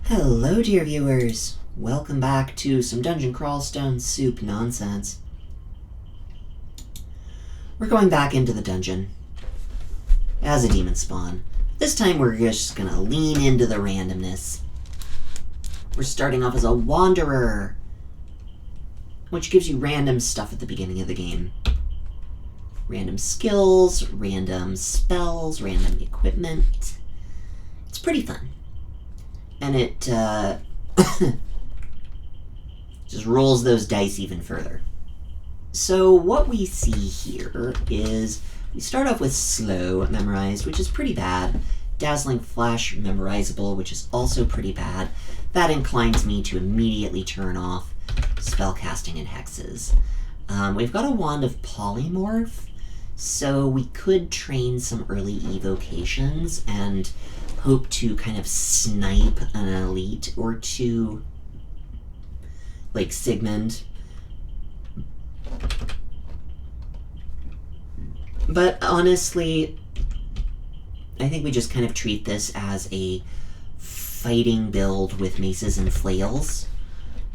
Hello, dear viewers. Welcome back to some Dungeon Crawl Stone Soup nonsense. We're going back into the dungeon as a Demonspawn. This time we're just gonna lean into the randomness. We're starting off as a Wanderer, which gives you random stuff at the beginning of the game. Random skills, random spells, random equipment. It's pretty fun. And it just rolls those dice even further. So what we see here is we start off with Slow memorized, which is pretty bad. Dazzling Flash memorizable, which is also pretty bad. That inclines me to immediately turn off spellcasting and hexes. We've got a Wand of Polymorph, so we could train some early evocations and hope to kind of snipe an elite or two, like Sigmund. But honestly, I think we just kind of treat this as a fighting build with maces and flails.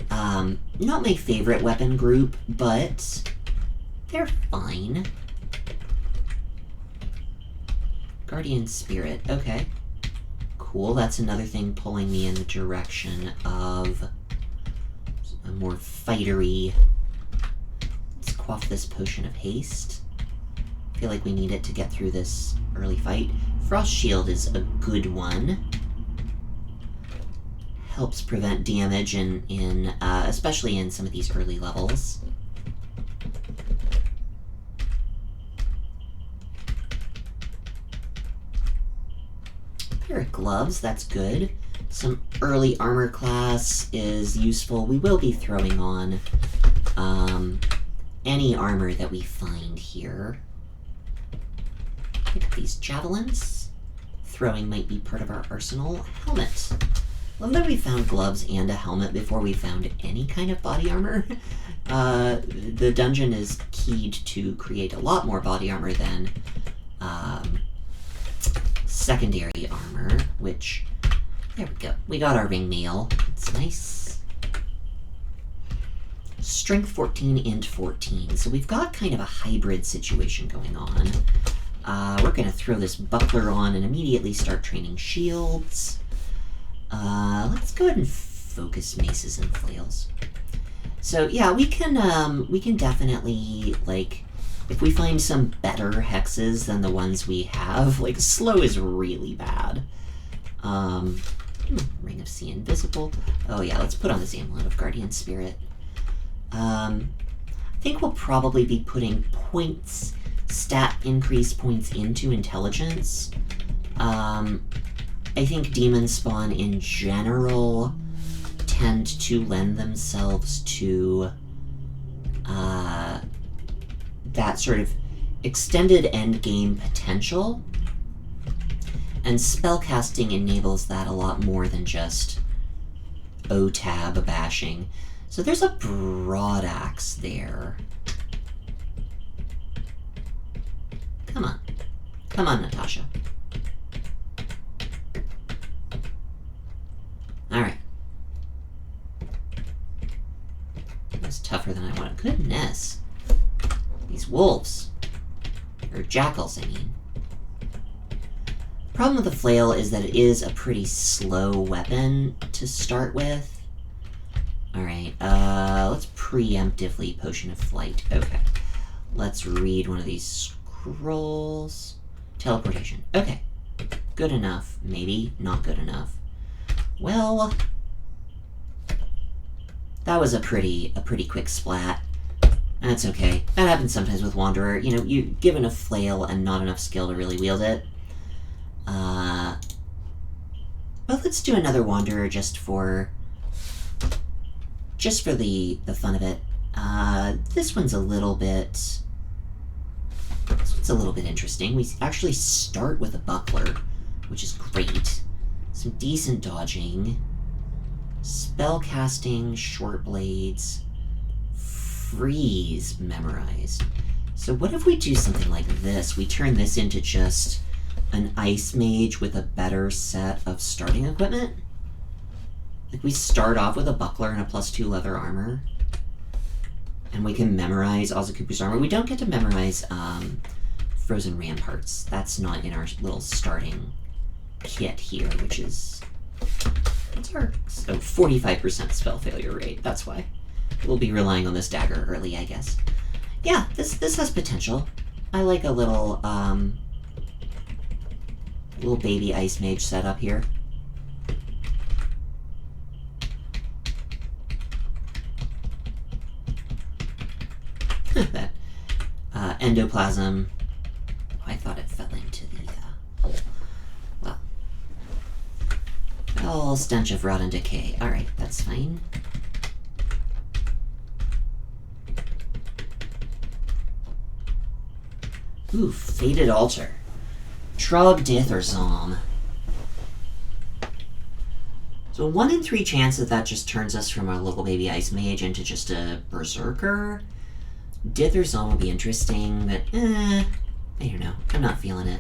Not my favorite weapon group, but they're fine. Guardian Spirit, okay. Cool, that's another thing pulling me in the direction of a more fightery. Let's quaff this potion of haste. I feel like we need it to get through this early fight. Frost Shield is a good one. Helps prevent damage in especially in some of these early levels. Pair of gloves, that's good. Some early armor class is useful. We will be throwing on any armor that we find here. Pick up these javelins. Throwing might be part of our arsenal. Helmet. Love that we found gloves and a helmet before we found any kind of body armor. The dungeon is keyed to create a lot more body armor than secondary armor, which, there we go. We got our ring mail. It's nice. Strength 14, int 14. So we've got kind of a hybrid situation going on. We're going to throw this buckler on and immediately start training shields. Let's go ahead and focus maces and flails. So yeah, we can definitely, like, if we find some better hexes than the ones we have, like, slow is really bad. Ring of Sea Invisible. Oh yeah, let's put on this Amulet of Guardian Spirit. I think we'll probably be putting points, stat increase points into intelligence. I think Demonspawn in general tend to lend themselves to that sort of extended endgame potential, and spellcasting enables that a lot more than just O-tab bashing. So there's a broad axe there. Come on. Come on, Natasha. Alright. That's tougher than I wanted. Goodness. These wolves. Or jackals, I mean. The problem with the flail is that it is a pretty slow weapon to start with. Alright, let's preemptively Potion of Flight. Okay. Let's read one of these scrolls. Teleportation. Okay. Good enough. Maybe not good enough. Well, that was a pretty quick splat. That's okay. That happens sometimes with Wanderer. You know, you're given a flail and not enough skill to really wield it. But let's do another Wanderer just for the fun of it. This one's a little bit interesting. We actually start with a buckler, which is great. Some decent dodging. Spellcasting, short blades. Freeze memorized. So what if we do something like this? We turn this into just an ice mage with a better set of starting equipment? Like, we start off with a buckler and a +2 leather armor. And we can memorize Azukupu's armor. We don't get to memorize Frozen Ramparts. That's not in our little starting kit here, which is... What's our... Oh, 45% spell failure rate. That's why. We'll be relying on this dagger early, I guess. Yeah, this has potential. I like a little, little baby ice mage setup here. That endoplasm. Oh, I thought it fell into the hole. Well, all stench of rot and decay. All right, that's fine. Ooh, Fated Altar. Trog, Dith, or Zom. So 1 in 3 chance that just turns us from our little baby ice mage into just a berserker. Dith or Zom would be interesting, but I don't know. I'm not feeling it.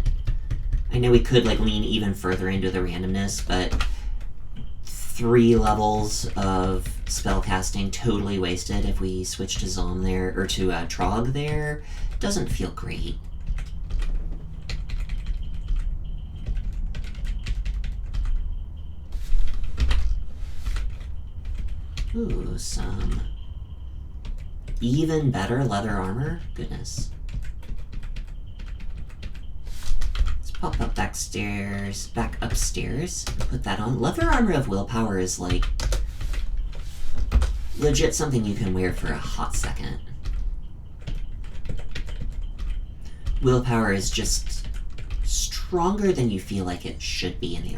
I know we could like lean even further into the randomness, but 3 levels of spellcasting totally wasted if we switch to Zom there, or to Trog there. Doesn't feel great. Ooh, some even better leather armor? Goodness. Let's pop up back upstairs, and put that on. Leather armor of willpower is like legit something you can wear for a hot second. Willpower is just stronger than you feel like it should be in the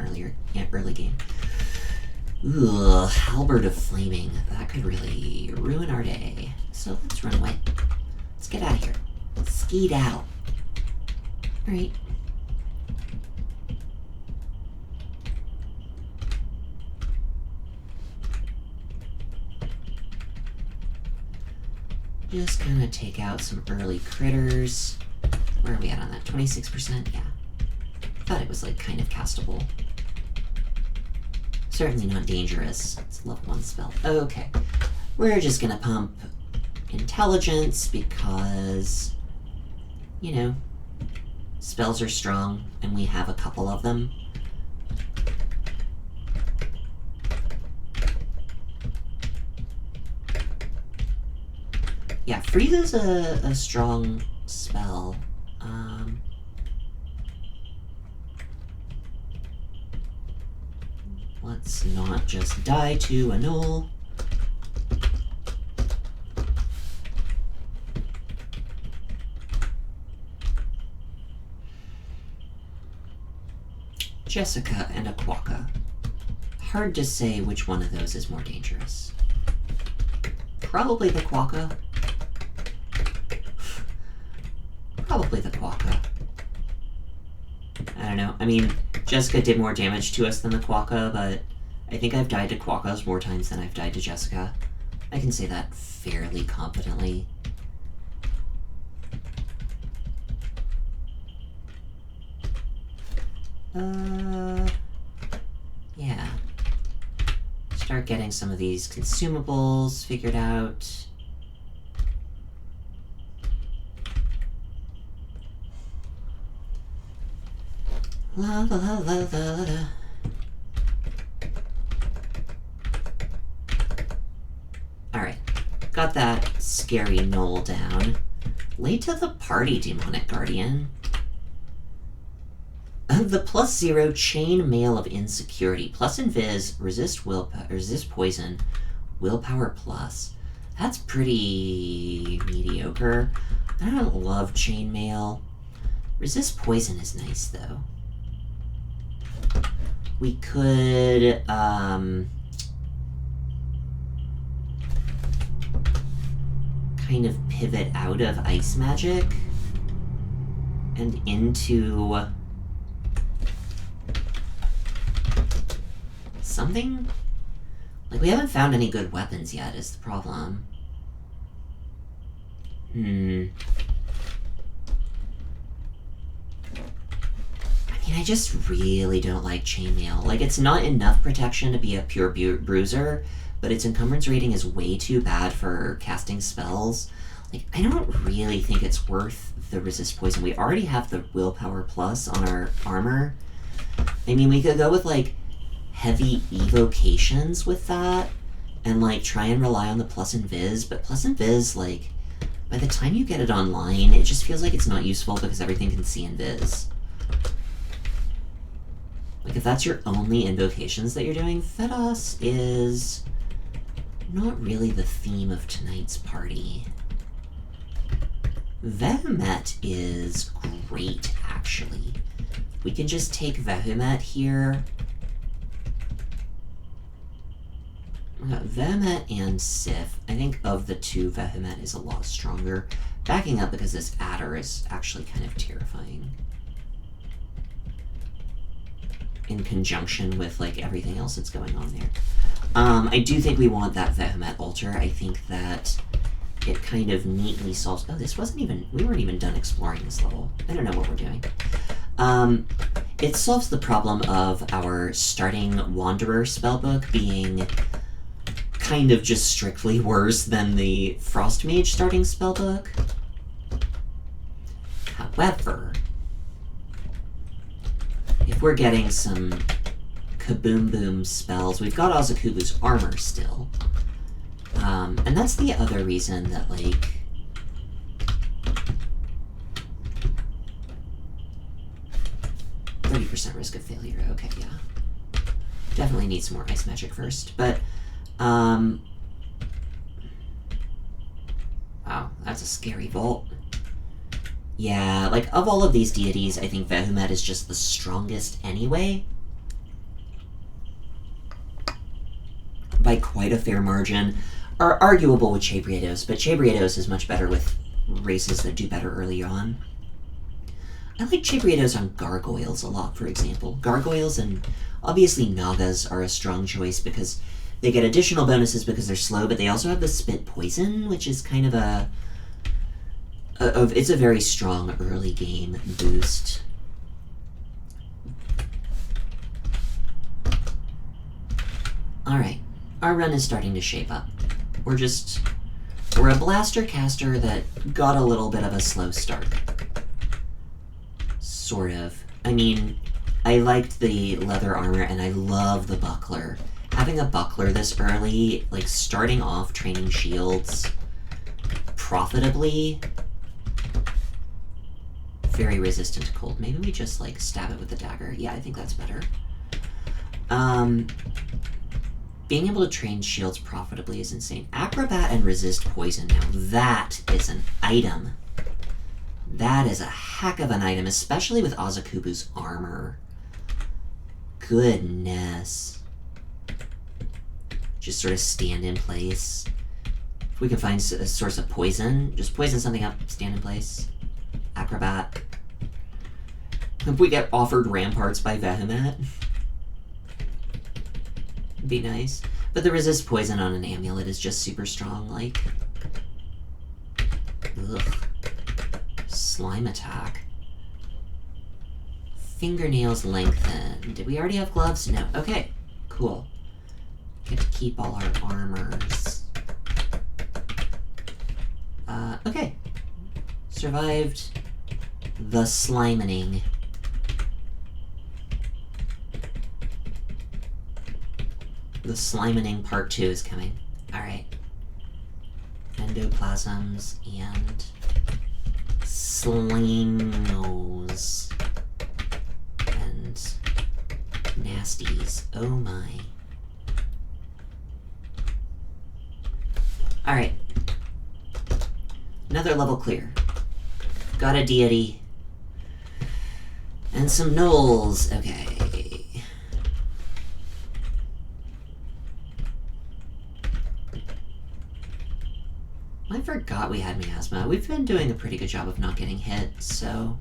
early game. Ugh, Halberd of Flaming. That could really ruin our day. So let's run away. Let's get out of here. Skedaddle. Alright. Just gonna take out some early critters. Where are we at on that? 26%? Yeah. Thought it was like kind of castable. Certainly not dangerous. It's a level 1 spell. Okay. We're just gonna pump intelligence because, you know, spells are strong and we have a couple of them. Yeah, freeze is a strong spell. Let's not just die to a null. Jessica and Aquaka. Hard to say which one of those is more dangerous. Probably the Quokka. Probably the Quokka. I don't know. I mean, Jessica did more damage to us than the Quokka, but I think I've died to Quokkas more times than I've died to Jessica. I can say that fairly confidently. Yeah. Start getting some of these consumables figured out. La la la la la la. Alright. Got that scary knoll down. Late to the party, Demonic Guardian. The +0 chain mail of insecurity. Plus invis, resist poison, willpower plus. That's pretty mediocre. I don't love chain mail. Resist poison is nice though. We could kind of pivot out of ice magic and into something? Like, we haven't found any good weapons yet, is the problem. I mean, I just really don't like chainmail. Like, it's not enough protection to be a pure bruiser, but its encumbrance rating is way too bad for casting spells. Like, I don't really think it's worth the resist poison. We already have the willpower plus on our armor. I mean, we could go with, like, heavy evocations with that, and, like, try and rely on the plus invis, but plus invis, like, by the time you get it online, it just feels like it's not useful because everything can see invis. Like, if that's your only invocations that you're doing, Fedos is not really the theme of tonight's party. Vehement is great, actually. We can just take Vehement here. Vehement and Sif. I think of the two, Vehement is a lot stronger. Backing up because this adder is actually kind of terrifying. In conjunction with, like, everything else that's going on there. I do think we want that Vehement altar. I think that it kind of neatly solves... Oh, this wasn't even... We weren't even done exploring this level. I don't know what we're doing. It solves the problem of our starting Wanderer spellbook being kind of just strictly worse than the Frost Mage starting spellbook. However, if we're getting some kaboom boom spells, we've got Azakubu's armor still. And that's the other reason that, like... 30% risk of failure, okay, yeah. Definitely need some more ice magic first, but, wow, that's a scary vault. Yeah, like, of all of these deities, I think Vehement is just the strongest anyway. By quite a fair margin. Are arguable with Chabriados, but Chabriados is much better with races that do better early on. I like Chabriados on Gargoyles a lot, for example. Gargoyles and obviously Nagas are a strong choice because they get additional bonuses because they're slow, but they also have the Spit Poison, which is kind of it's a very strong early game boost. Alright, our run is starting to shape up. We're a blaster caster that got a little bit of a slow start. Sort of. I mean, I liked the leather armor and I love the buckler. Having a buckler this early, like starting off training shields profitably, very resistant to cold. Maybe we just like stab it with the dagger. Yeah, I think that's better. Being able to train shields profitably is insane. Acrobat and resist poison now. That is an item. That is a heck of an item, especially with Azakubu's armor. Goodness. Just sort of stand in place. If we can find a source of poison, just poison something up, stand in place. Acrobat. If we get offered ramparts by Vehement, be nice. But the resist poison on an amulet is just super strong, like... Ugh. Slime attack. Fingernails lengthen. Did we already have gloves? No. Okay. Cool. Get to keep all our armors. Okay. Survived the slimening. The slimening part 2 is coming. Alright. Endoplasms and slimos and nasties. Oh my. Alright. Another level clear. Got a deity. And some gnolls. Okay. I forgot we had miasma. We've been doing a pretty good job of not getting hit, so...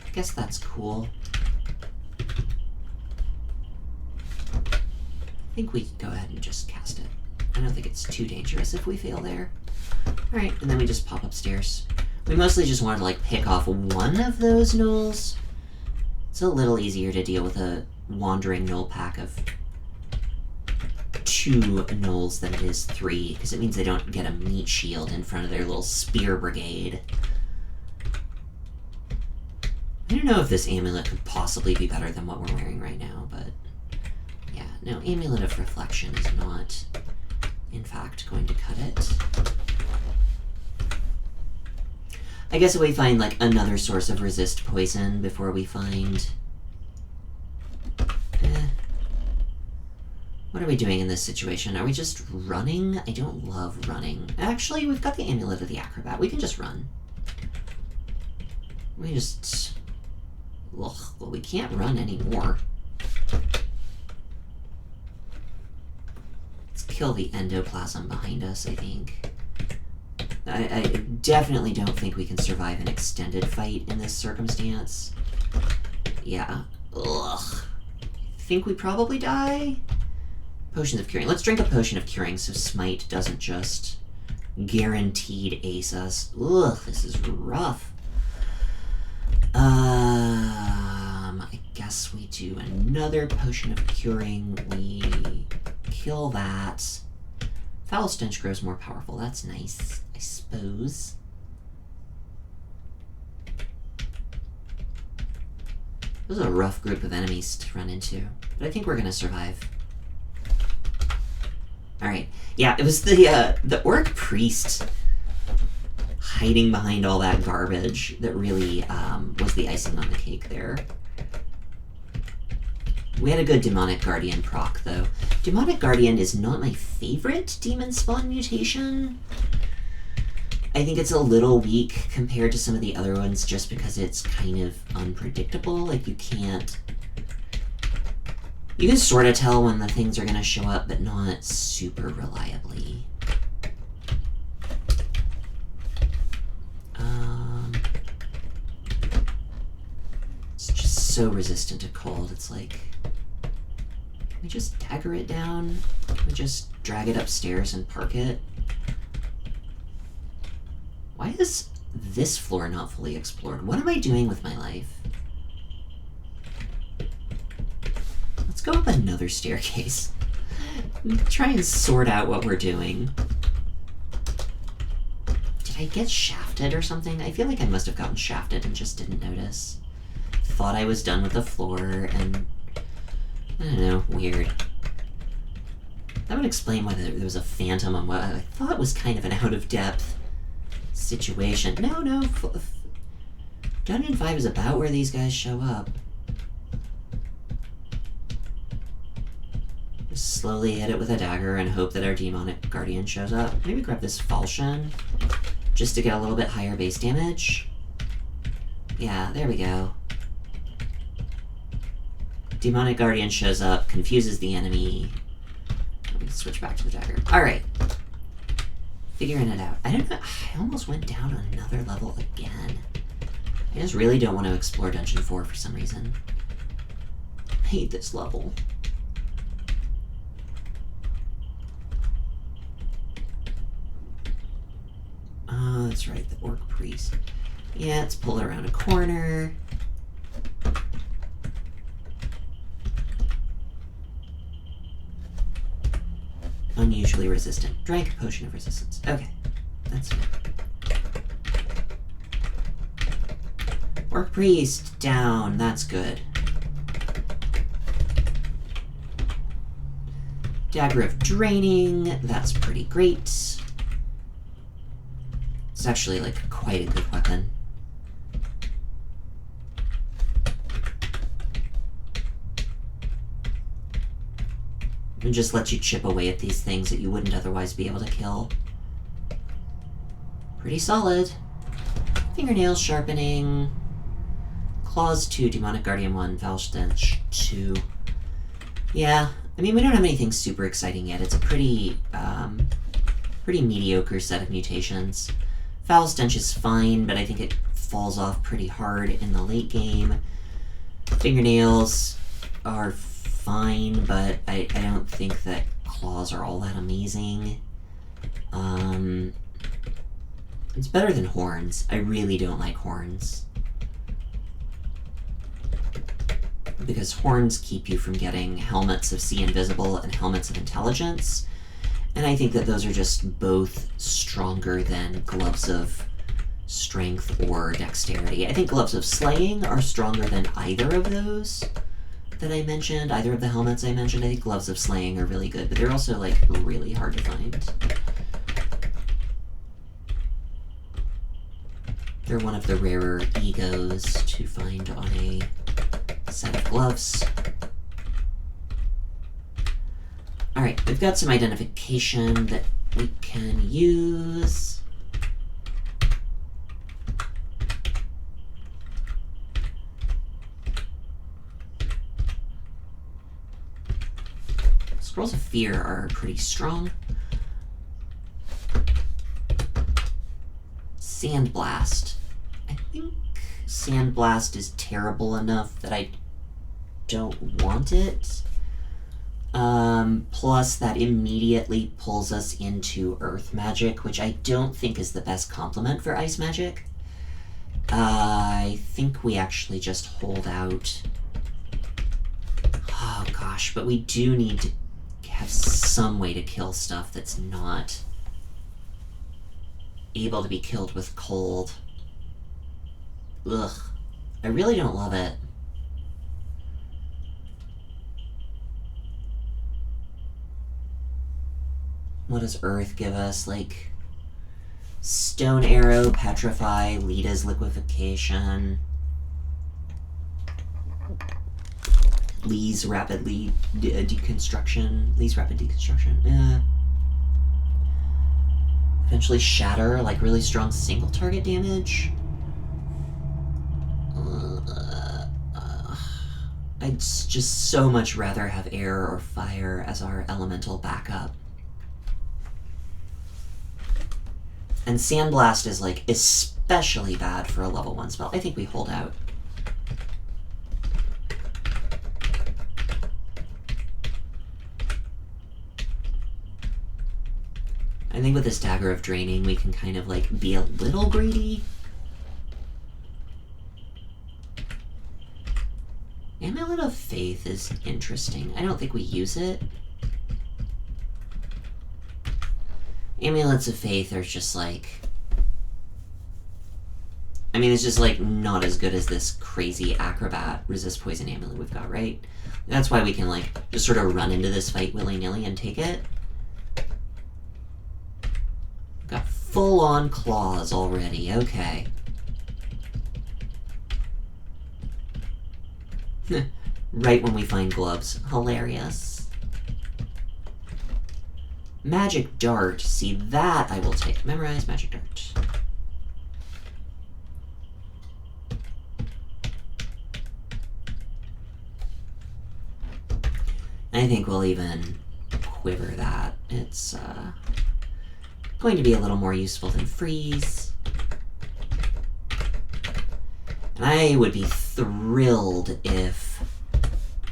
I guess that's cool. I think we can go ahead and just cast it. I don't think it's too dangerous if we fail there. Alright, and then we just pop upstairs. We mostly just wanted to, like, pick off one of those gnolls, It's a little easier to deal with a wandering gnoll pack of 2 gnolls than it is 3, because it means they don't get a meat shield in front of their little spear brigade. I don't know if this amulet could possibly be better than what we're wearing right now, but yeah, no, Amulet of Reflection is not, in fact, going to cut it. I guess if we find, like, another source of resist poison before we find... What are we doing in this situation? Are we just running? I don't love running. Actually, we've got the Amulet of the Acrobat. We can just run. We just... Ugh, well, we can't run anymore. Let's kill the endoplasm behind us, I think. I definitely don't think we can survive an extended fight in this circumstance. Yeah. Ugh. I think we probably die. Potions of Curing. Let's drink a Potion of Curing so Smite doesn't just guaranteed ace us. Ugh, this is rough. I guess we do another Potion of Curing. We kill that. Foul Stench grows more powerful. That's nice, I suppose. This is a rough group of enemies to run into, but I think we're gonna survive. Alright, yeah, it was the Orc Priest hiding behind all that garbage that really was the icing on the cake there. We had a good Demonic Guardian proc, though. Demonic Guardian is not my favorite Demonspawn mutation. I think it's a little weak compared to some of the other ones just because it's kind of unpredictable. Like, you can't... You can sort of tell when the things are going to show up, but not super reliably. It's just so resistant to cold. It's like... Can we just dagger it down? Can we just drag it upstairs and park it? Why is this floor not fully explored? What am I doing with my life? Let's go up another staircase. Try and sort out what we're doing. Did I get shafted or something? I feel like I must have gotten shafted and just didn't notice. Thought I was done with the floor and... I don't know, weird. That would explain why there was a phantom on what I thought was kind of an out-of-depth situation. No, Dungeon 5 is about where these guys show up. Just slowly hit it with a dagger and hope that our Demonic Guardian shows up. Maybe grab this Falchion just to get a little bit higher base damage. Yeah, there we go. Demonic Guardian shows up, confuses the enemy. Let me switch back to the dagger. Alright. Figuring it out. I don't know. I almost went down another level again. I just really don't want to explore Dungeon 4 for some reason. I hate this level. Oh, that's right, the Orc Priest. Yeah, let's pull it around a corner. Unusually resistant. Drank a Potion of Resistance. Okay, that's it. Orc Priest down. That's good. Dagger of Draining. That's pretty great. It's actually, like, quite a good weapon. It just lets you chip away at these things that you wouldn't otherwise be able to kill. Pretty solid. Fingernails sharpening. Claws 2, Demonic Guardian 1, Foul Stench 2. Yeah, I mean, we don't have anything super exciting yet. It's a pretty mediocre set of mutations. Foul Stench is fine, but I think it falls off pretty hard in the late game. Fingernails are fine, but I don't think that claws are all that amazing. It's better than horns. I really don't like horns. because horns keep you from getting helmets of See Invisible and helmets of Intelligence, and I think that those are just both stronger than gloves of Strength or Dexterity. I think gloves of Slaying are stronger than either of those that I mentioned, either of the helmets I mentioned. I think gloves of Slaying are really good, but they're also, like, really hard to find. They're one of the rarer egos to find on a set of gloves. Alright, we've got some identification that we can use. Scrolls of Fear are pretty strong. Sandblast. I think Sandblast is terrible enough that I don't want it. Plus that immediately pulls us into Earth Magic, which I don't think is the best complement for Ice Magic. I think we actually just hold out. Oh gosh, but we do need to have some way to kill stuff that's not able to be killed with cold. Ugh. I really don't love it. What does Earth give us? Like, Stone Arrow, Petrify, Lita's Liquefaction, Lee's Rapid Deconstruction. Lee's Rapid Deconstruction. Eventually Shatter, like really strong single target damage. I'd just so much rather have Air or Fire as our elemental backup. And Sandblast is, like, especially bad for a level 1 spell. I think we hold out. I think with this Dagger of Draining, we can kind of, like, be a little greedy. Amulet of Faith is interesting. I don't think we use it. Amulets of Faith are just like... I mean, it's just like not as good as this crazy Acrobat Resist Poison Amulet we've got, right? That's why we can like just sort of run into this fight willy-nilly and take it. We've got full-on claws already, okay. Right when we find gloves. Hilarious. Magic Dart. See, that I will take. Memorize Magic Dart. I think we'll even quiver that. It's going to be a little more useful than Freeze. And I would be thrilled if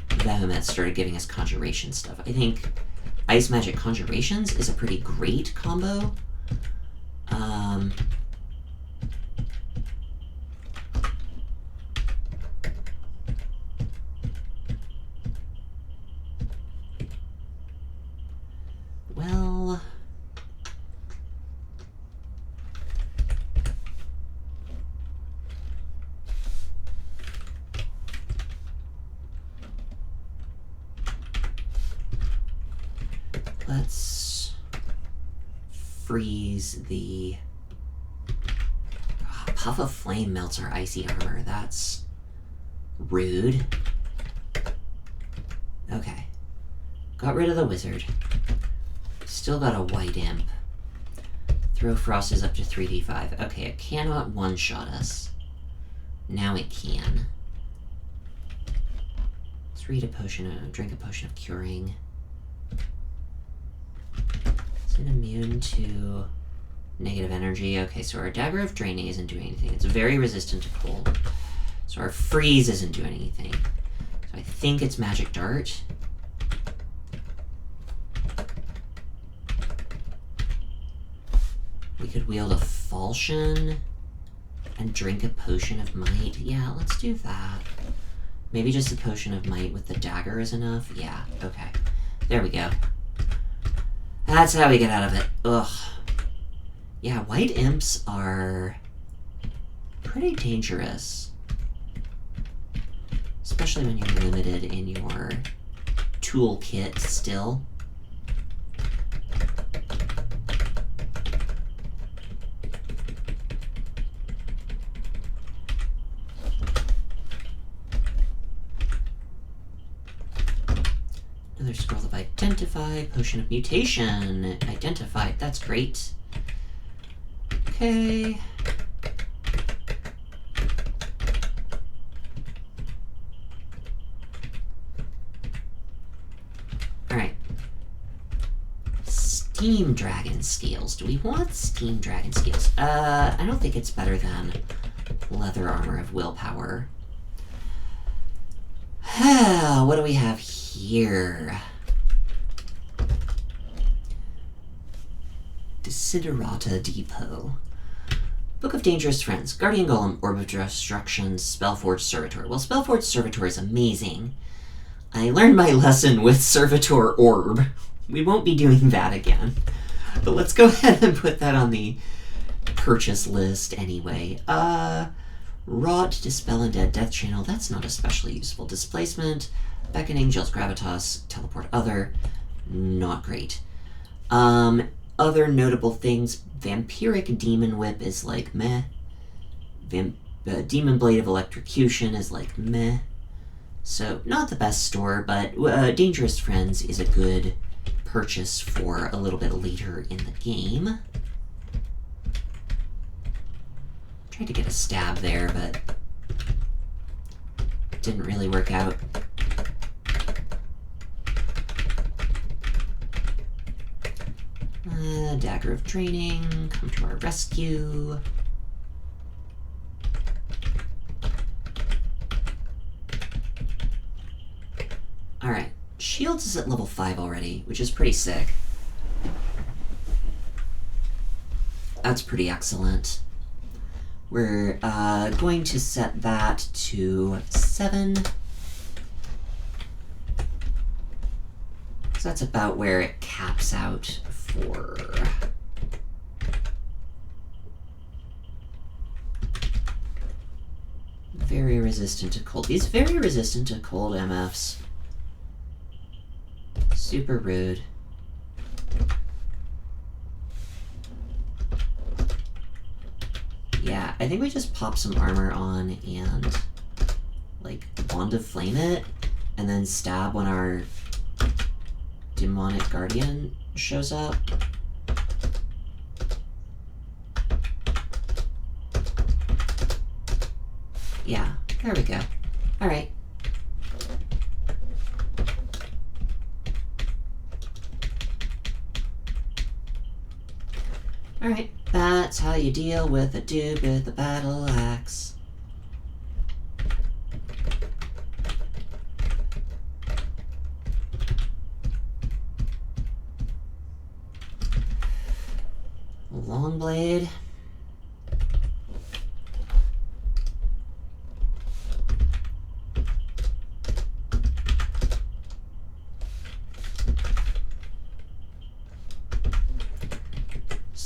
Vehement started giving us Conjuration stuff. I think Ice Magic Conjurations is a pretty great combo. Well... let's freeze the... Oh, Puff of Flame melts our icy armor. That's rude. Okay. Got rid of the wizard. Still got a white imp. Throw Frost is up to 3d5. Okay, it cannot one-shot us. Now it can. Let's read a potion, drink a potion of curing. Is it immune to negative energy? Okay, so our Dagger of Draining isn't doing anything. It's very resistant to cold. So our Freeze isn't doing anything. So I think it's Magic Dart. We could wield a Falchion and drink a Potion of Might. Yeah, let's do that. Maybe just a potion of might with the dagger is enough? Yeah, okay. There we go. That's how we get out of it. Ugh. Yeah, white imps are pretty dangerous. Especially when you're limited in your toolkit still. Another scroll of identify, potion of mutation, identified, that's great. Okay. Alright. Steam Dragon Scales. Do we want Steam Dragon Scales? I don't think it's better than Leather Armor of Willpower. What do we have here? Desiderata Depot. Book of Dangerous Friends. Guardian Golem, Orb of Destruction, Spellforged Servitor. Well, Spellforged Servitor is amazing. I learned my lesson with Servitor Orb. We won't be doing that again. But let's go ahead and put that on the purchase list anyway. Rot, Dispel Undead, Death Channel, that's not especially useful. Displacement, Beckon Angels, Gravitas, Teleport Other, not great. Other notable things, Vampiric Demon Whip is like meh. Demon Blade of Electrocution is like meh. So, not the best store, but Dangerous Friends is a good purchase for a little bit later in the game. Tried to get a stab there, but didn't really work out. Dagger of Training, come to our rescue. Alright, Shields is at level 5 already, which is pretty sick. That's pretty excellent. We're going to set that to 7. So that's about where it caps out for... Very resistant to cold. He's very resistant to cold MFs. Super rude. Yeah, I think we just pop some armor on and, like, Wand of Flame it, and then stab when our Demonic Guardian shows up. Yeah, there we go. Alright. Alright, that's how you deal with a dude with a battle axe. Long blade.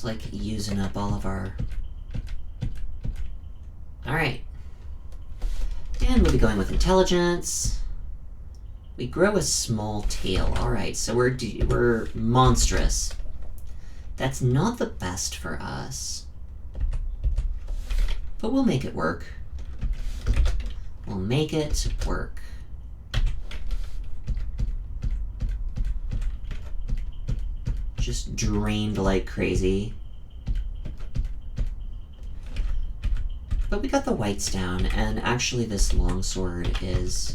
Like using up all of our... Alright. And we'll be going with intelligence. We grow a small tail. Alright, so we're monstrous. That's not the best for us. But we'll make it work. We'll make it work. Just drained like crazy. But we got the whites down, and actually this longsword is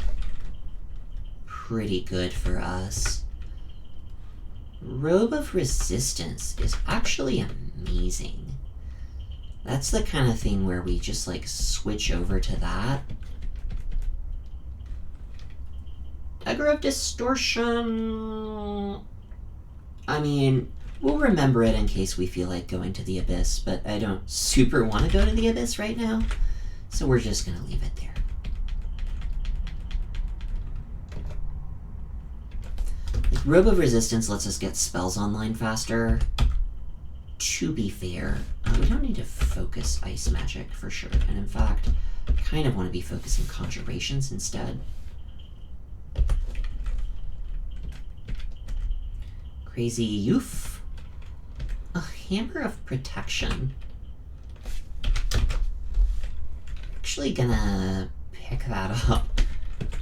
pretty good for us. Robe of Resistance is actually amazing. That's the kind of thing where we just like switch over to that. Dagger of Distortion... I mean, we'll remember it in case we feel like going to the Abyss, but I don't super want to go to the Abyss right now, so we're just going to leave it there. Robe of Resistance lets us get spells online faster. To be fair, we don't need to focus Ice Magic for sure. And in fact, I kind of want to be focusing Conjurations instead. Crazy Youth. A Hammer of Protection. Actually gonna pick that up.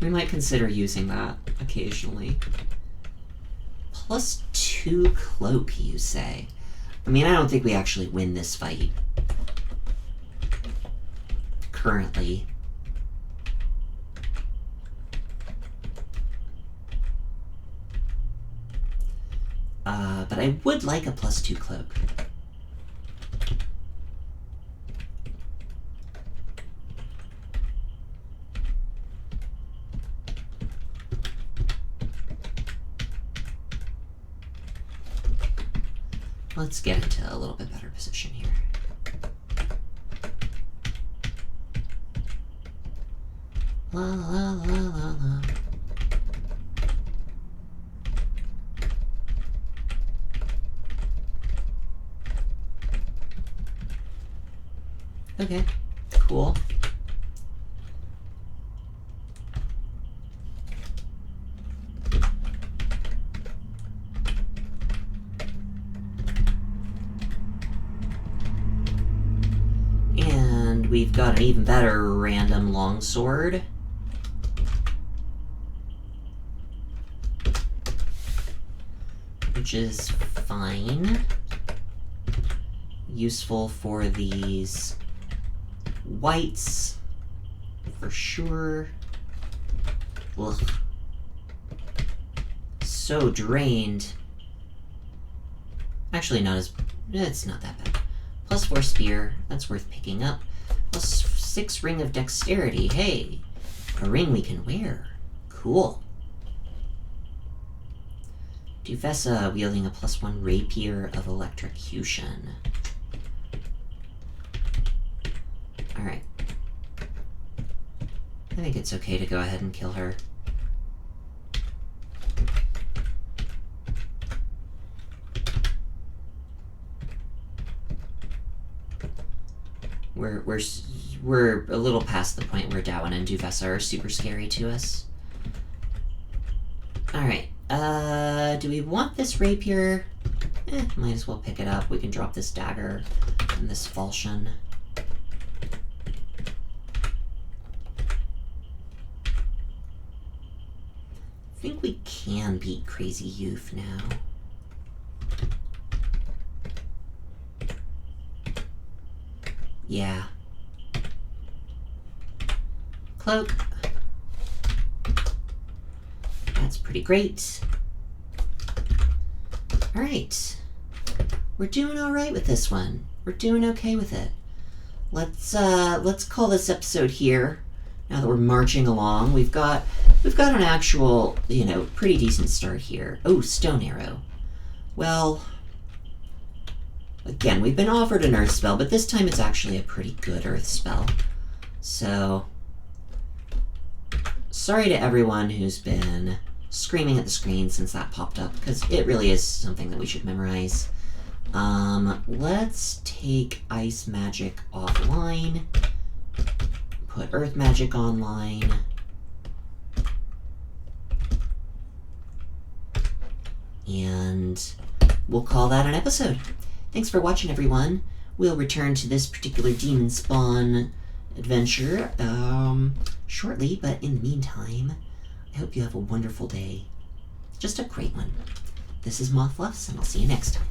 We might consider using that occasionally. +2 Cloak, you say? I mean, I don't think we actually win this fight. Currently. But I would like a +2 Cloak. Let's get into a little bit better position here. La la la la la. Okay, cool. And we've got an even better random longsword. Which is fine. Useful for these whites, for sure. Ugh. So drained. Actually, it's not that bad. +4 Spear, that's worth picking up. +6 Ring of Dexterity, hey! A ring we can wear. Cool. Duvessa wielding a +1 Rapier of Electrocution. Alright. I think it's okay to go ahead and kill her. We're a little past the point where Dowan and Duvessa are super scary to us. Alright. Do we want this rapier? Might as well pick it up. We can drop this dagger and this falchion. I think we can beat Crazy Youth now. Yeah. Cloak. That's pretty great. Alright. We're doing alright with this one. We're doing okay with it. Let's call this episode here. Now that we're marching along, we've got an actual, pretty decent start here. Oh, Stone Arrow. Well, again, we've been offered an Earth spell, but this time it's actually a pretty good Earth spell. So, sorry to everyone who's been screaming at the screen since that popped up, because it really is something that we should memorize. Let's take Ice Magic offline. Put Earth Magic online. And we'll call that an episode. Thanks for watching, everyone. We'll return to this particular Demonspawn adventure shortly, but in the meantime, I hope you have a wonderful day. Just a great one. This is MothFluffs, and I'll see you next time.